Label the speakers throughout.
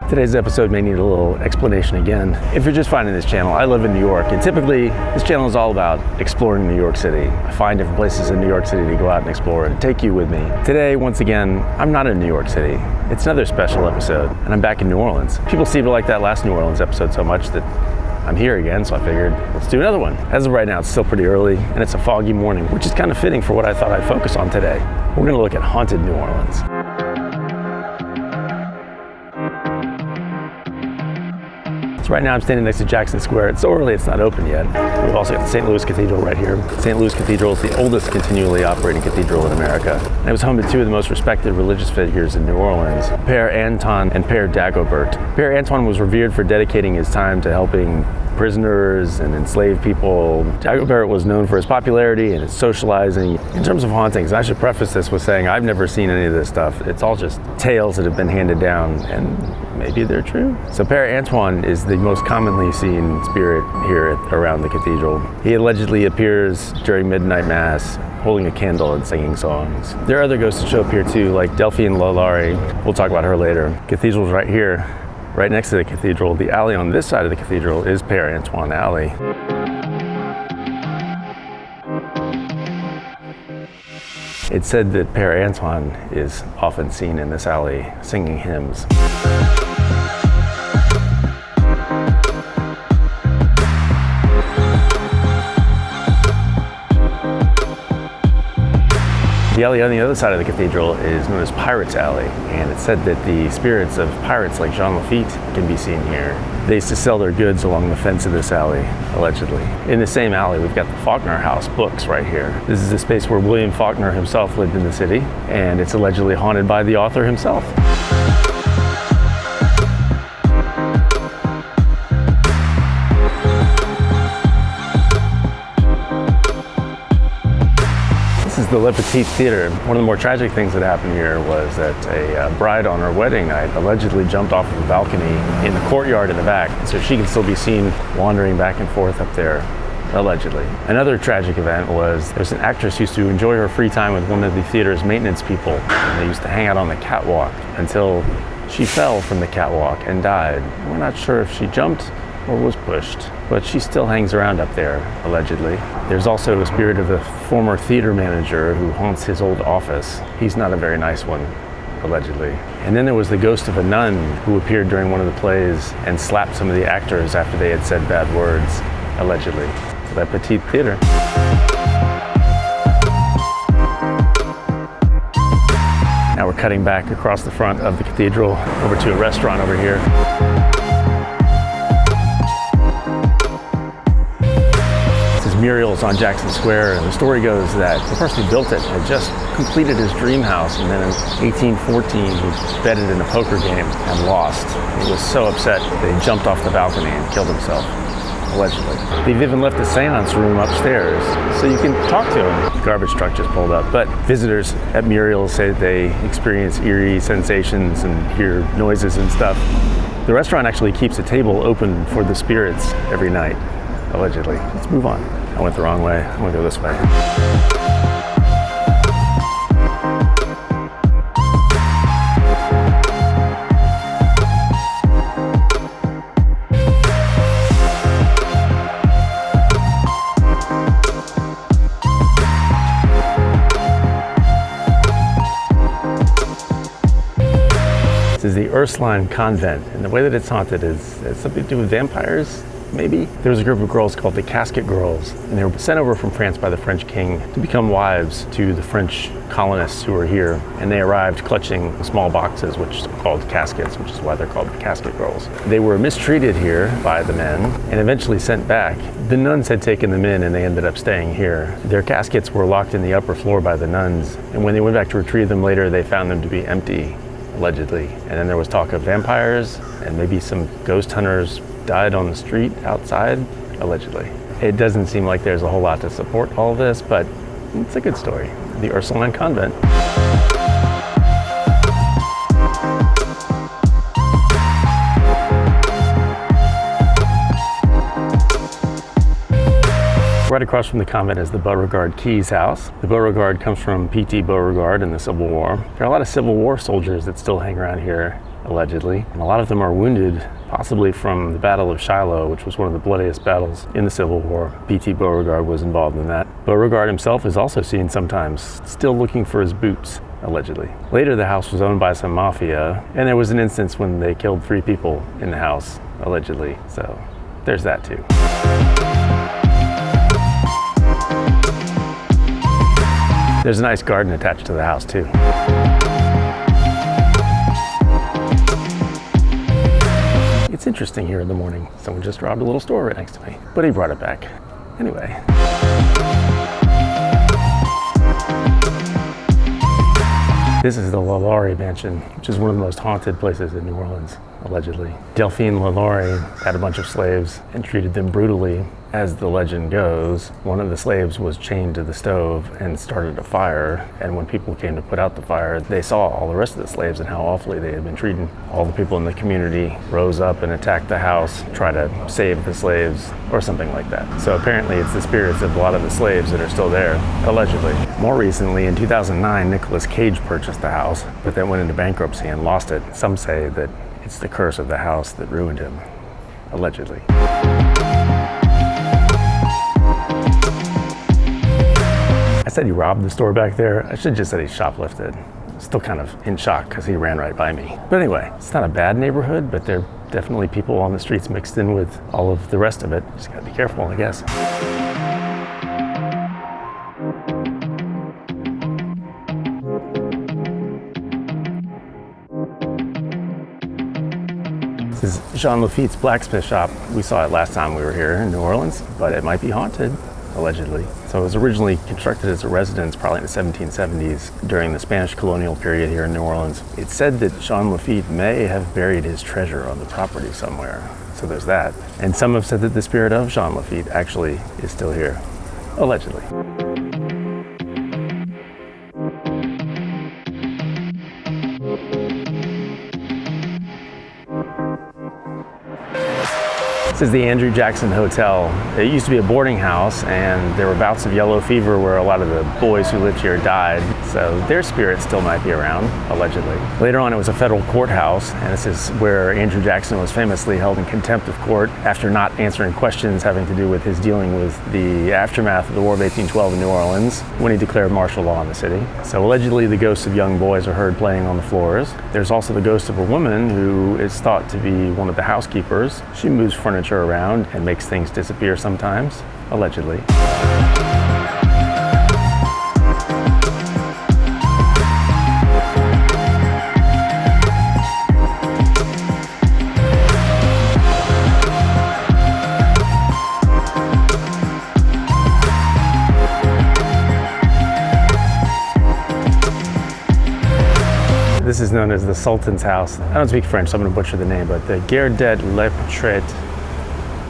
Speaker 1: Today's episode may need a little explanation again. If you're just finding this channel, I live in New York, and typically this channel is all about exploring New York City. I find different places in New York City to go out and explore and take you with me. Today, once again, I'm not in New York City. It's another special episode, and I'm back in New Orleans. People seem to like that last New Orleans episode so much that I'm here again, so I figured let's do another one. As of right now, it's still pretty early, and it's a foggy morning, which is kind of fitting for what I thought I'd focus on today. We're gonna look at haunted New Orleans. Right now I'm standing next to Jackson Square. It's so early it's not open yet. We've also got the St. Louis Cathedral right here. St. Louis Cathedral is the oldest continually operating cathedral in America. And it was home to two of the most respected religious figures in New Orleans, Père Antoine and Père Dagobert. Père Antoine was revered for dedicating his time to helping prisoners and enslaved people. Dagobert was known for his popularity and his socializing. In terms of hauntings, I should preface this with saying I've never seen any of this stuff. It's all just tales that have been handed down, and maybe they're true. So Père Antoine is the most commonly seen spirit here around the cathedral. He allegedly appears during midnight mass, holding a candle and singing songs. There are other ghosts that show up here too, like Delphine Lalaurie. We'll talk about her later. Cathedral's right here. Right next to the cathedral, the alley on this side of the cathedral is Père Antoine Alley. It's said that Père Antoine is often seen in this alley singing hymns. The alley on the other side of the cathedral is known as Pirates Alley, and it's said that the spirits of pirates like Jean Lafitte can be seen here. They used to sell their goods along the fence of this alley, allegedly. In the same alley, we've got the Faulkner House books right here. This is a space where William Faulkner himself lived in the city, and it's allegedly haunted by the author himself. The Petit Theatre. One of the more tragic things that happened here was that a bride on her wedding night allegedly jumped off of a balcony in the courtyard in the back, so she can still be seen wandering back and forth up there, allegedly. Another tragic event was there's an actress who used to enjoy her free time with one of the theater's maintenance people, and they used to hang out on the catwalk until she fell from the catwalk and died. We're not sure if she jumped or was pushed, but she still hangs around up there, allegedly. There's also a spirit of a former theater manager who haunts his old office. He's not a very nice one, allegedly. And then there was the ghost of a nun who appeared during one of the plays and slapped some of the actors after they had said bad words, allegedly. So that Petit Theatre. Now we're cutting back across the front of the cathedral over to a restaurant over here. Muriel's on Jackson Square, and the story goes that the person who built it had just completed his dream house, and then in 1814 he betted in a poker game and lost. He was so upset that he jumped off the balcony and killed himself, allegedly. They've even left a seance room upstairs so you can talk to him. The garbage truck just pulled up, but visitors at Muriel's say they experience eerie sensations and hear noises and stuff. The restaurant actually keeps a table open for the spirits every night, allegedly. Let's move on. I went the wrong way. I'm gonna go this way. This is the Ursuline Convent, and the way that it's haunted is it's something to do with vampires. Maybe. There was a group of girls called the Casket Girls, and they were sent over from France by the French king to become wives to the French colonists who were here, and they arrived clutching small boxes, which are called caskets, which is why they're called the Casket Girls. They were mistreated here by the men and eventually sent back. The nuns had taken them in and they ended up staying here. Their caskets were locked in the upper floor by the nuns, and when they went back to retrieve them later, they found them to be empty, allegedly. And then there was talk of vampires and maybe some ghost hunters died on the street outside, allegedly. It doesn't seem like there's a whole lot to support all of this, but it's a good story. The Ursuline Convent. Right across from the convent is the Beauregard Keys house. The Beauregard comes from Petit Beauregard in the Civil War. There are a lot of Civil War soldiers that still hang around here, allegedly. And a lot of them are wounded, possibly from the Battle of Shiloh, which was one of the bloodiest battles in the Civil War. P.T. Beauregard was involved in that. Beauregard himself is also seen sometimes still looking for his boots, allegedly. Later, the house was owned by some mafia, and there was an instance when they killed 3 people in the house, allegedly. So there's that too. There's a nice garden attached to the house too. It's interesting here in the morning. Someone just robbed a little store right next to me, but he brought it back. Anyway. This is the Laurie Mansion, which is one of the most haunted places in New Orleans, allegedly. Delphine Laurie had a bunch of slaves and treated them brutally. As the legend goes, one of the slaves was chained to the stove and started a fire, and when people came to put out the fire, they saw all the rest of the slaves and how awfully they had been treated. All the people in the community rose up and attacked the house, try to save the slaves, or something like that. So apparently it's the spirits of a lot of the slaves that are still there, allegedly. More recently, in 2009, Nicolas Cage purchased the house, but then went into bankruptcy and lost it. Some say that it's the curse of the house that ruined him, allegedly. I said he robbed the store back there. I should have just said he shoplifted. Still kind of in shock because he ran right by me. But anyway, it's not a bad neighborhood, but there are definitely people on the streets mixed in with all of the rest of it. Just gotta be careful, I guess. This is Jean Lafitte's blacksmith shop. We saw it last time we were here in New Orleans, but it might be haunted, allegedly. So it was originally constructed as a residence probably in the 1770s during the Spanish colonial period here in New Orleans. It's said that Jean Lafitte may have buried his treasure on the property somewhere. So there's that. And some have said that the spirit of Jean Lafitte actually is still here, allegedly. This is the Andrew Jackson Hotel. It used to be a boarding house, and there were bouts of yellow fever where a lot of the boys who lived here died, so their spirits still might be around, allegedly. Later on, it was a federal courthouse, and this is where Andrew Jackson was famously held in contempt of court after not answering questions having to do with his dealing with the aftermath of the War of 1812 in New Orleans when he declared martial law in the city. So allegedly, the ghosts of young boys are heard playing on the floors. There's also the ghost of a woman who is thought to be one of the housekeepers. She moves furniture around and makes things disappear sometimes, allegedly. This is known as the Sultan's house. I don't speak French, so I'm going to butcher the name, but the Gardette-LePretre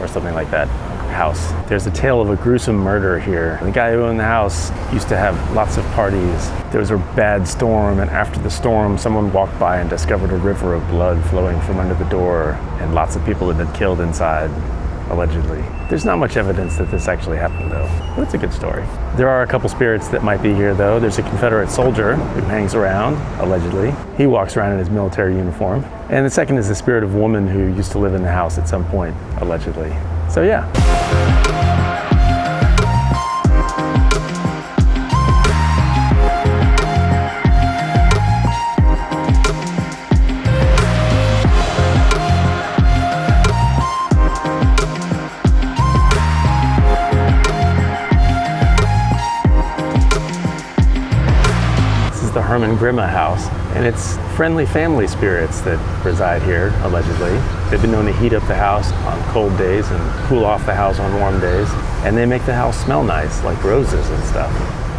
Speaker 1: or something like that house. There's a tale of a gruesome murder here. The guy who owned the house used to have lots of parties. There was a bad storm, and after the storm, someone walked by and discovered a river of blood flowing from under the door, and lots of people had been killed inside, allegedly. There's not much evidence that this actually happened, though, but it's a good story. There are a couple spirits that might be here, though. There's a Confederate soldier who hangs around, allegedly. He walks around in his military uniform. And the second is the spirit of a woman who used to live in the house at some point, allegedly. So yeah. The Hermann-Grima House, and it's friendly family spirits that reside here, allegedly. They've been known to heat up the house on cold days and cool off the house on warm days, and they make the house smell nice, like roses and stuff,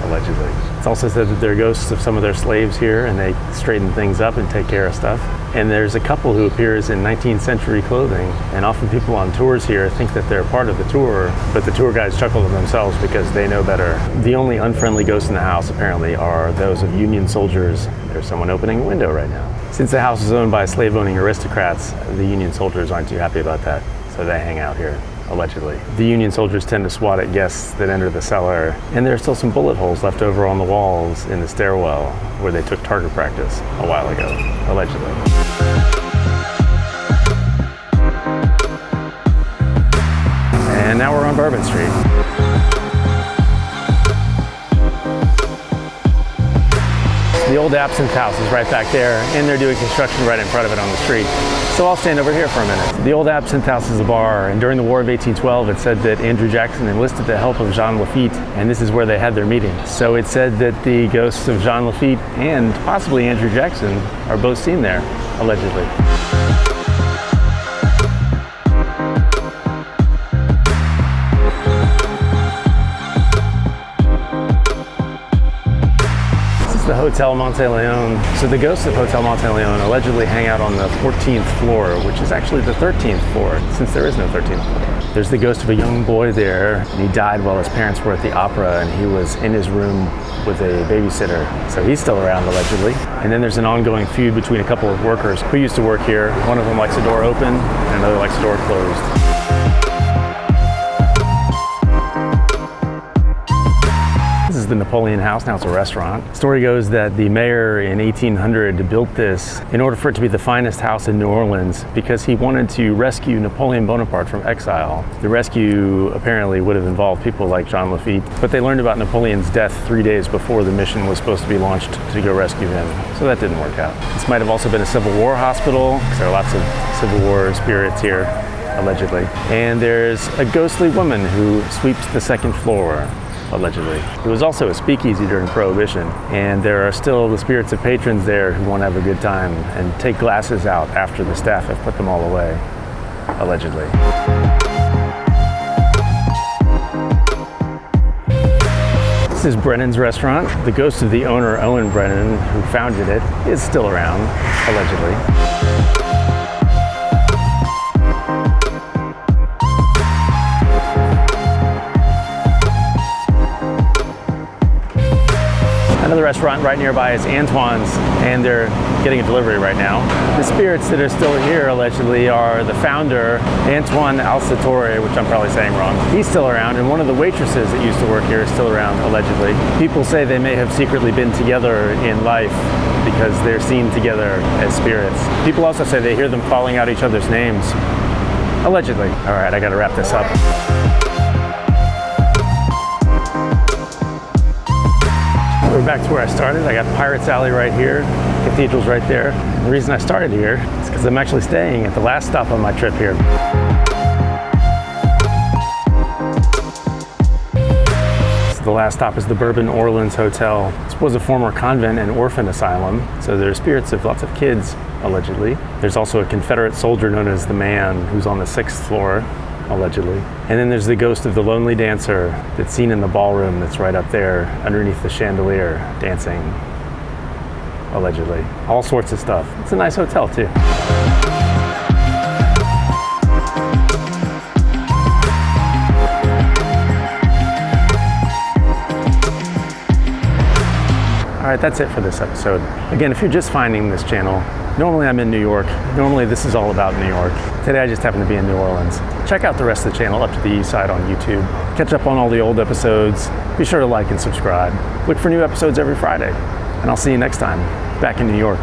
Speaker 1: allegedly. It's also said that there are ghosts of some of their slaves here, and they straighten things up and take care of stuff. And there's a couple who appears in 19th century clothing, and often people on tours here think that they're part of the tour, but the tour guides chuckle to themselves because they know better. The only unfriendly ghosts in the house, apparently, are those of Union soldiers. There's someone opening a window right now. Since the house is owned by slave-owning aristocrats, the Union soldiers aren't too happy about that, so they hang out here, allegedly. The Union soldiers tend to swat at guests that enter the cellar, and there are still some bullet holes left over on the walls in the stairwell where they took target practice a while ago, allegedly. And now we're on Bourbon Street. The old Absinthe House is right back there, and they're doing construction right in front of it on the street. So I'll stand over here for a minute. The old Absinthe House is a bar, and during the War of 1812, it said that Andrew Jackson enlisted the help of Jean Lafitte, and this is where they had their meeting. So it said that the ghosts of Jean Lafitte and possibly Andrew Jackson are both seen there, allegedly. The Hotel Monteleone. So the ghosts of Hotel Monteleone allegedly hang out on the 14th floor, which is actually the 13th floor, since there is no 13th floor. There's the ghost of a young boy there, and he died while his parents were at the opera, and he was in his room with a babysitter. So he's still around, allegedly. And then there's an ongoing feud between a couple of workers who used to work here. One of them likes the door open, and another likes the door closed. This is the Napoleon House. Now it's a restaurant. The story goes that the mayor in 1800 built this in order for it to be the finest house in New Orleans because he wanted to rescue Napoleon Bonaparte from exile. The rescue apparently would have involved people like Jean Lafitte, but they learned about Napoleon's death 3 days before the mission was supposed to be launched to go rescue him. So that didn't work out. This might have also been a Civil War hospital because there are lots of Civil War spirits here, allegedly. And there's a ghostly woman who sweeps the second floor, allegedly. It was also a speakeasy during Prohibition, and there are still the spirits of patrons there who want to have a good time and take glasses out after the staff have put them all away, allegedly. This is Brennan's restaurant. The ghost of the owner, Owen Brennan, who founded it, is still around, allegedly. Another restaurant right nearby is Antoine's, and they're getting a delivery right now. The spirits that are still here, allegedly, are the founder, Antoine Alciatore, which I'm probably saying wrong. He's still around, and one of the waitresses that used to work here is still around, allegedly. People say they may have secretly been together in life because they're seen together as spirits. People also say they hear them calling out each other's names, allegedly. All right, I gotta wrap this up. We're back to where I started. I got Pirates Alley right here, Cathedral's right there. The reason I started here is because I'm actually staying at the last stop on my trip here. So the last stop is the Bourbon Orleans Hotel. This was a former convent and orphan asylum, so there are spirits of lots of kids, allegedly. There's also a Confederate soldier known as the Man, who's on the 6th floor, allegedly. And then there's the ghost of the lonely dancer that's seen in the ballroom that's right up there underneath the chandelier dancing, allegedly. All sorts of stuff. It's a nice hotel too. All right, that's it for this episode. Again, if you're just finding this channel, normally I'm in New York. Normally this is all about New York. Today I just happen to be in New Orleans. Check out the rest of the channel Up to the East Side on YouTube. Catch up on all the old episodes. Be sure to like and subscribe. Look for new episodes every Friday. And I'll see you next time, back in New York.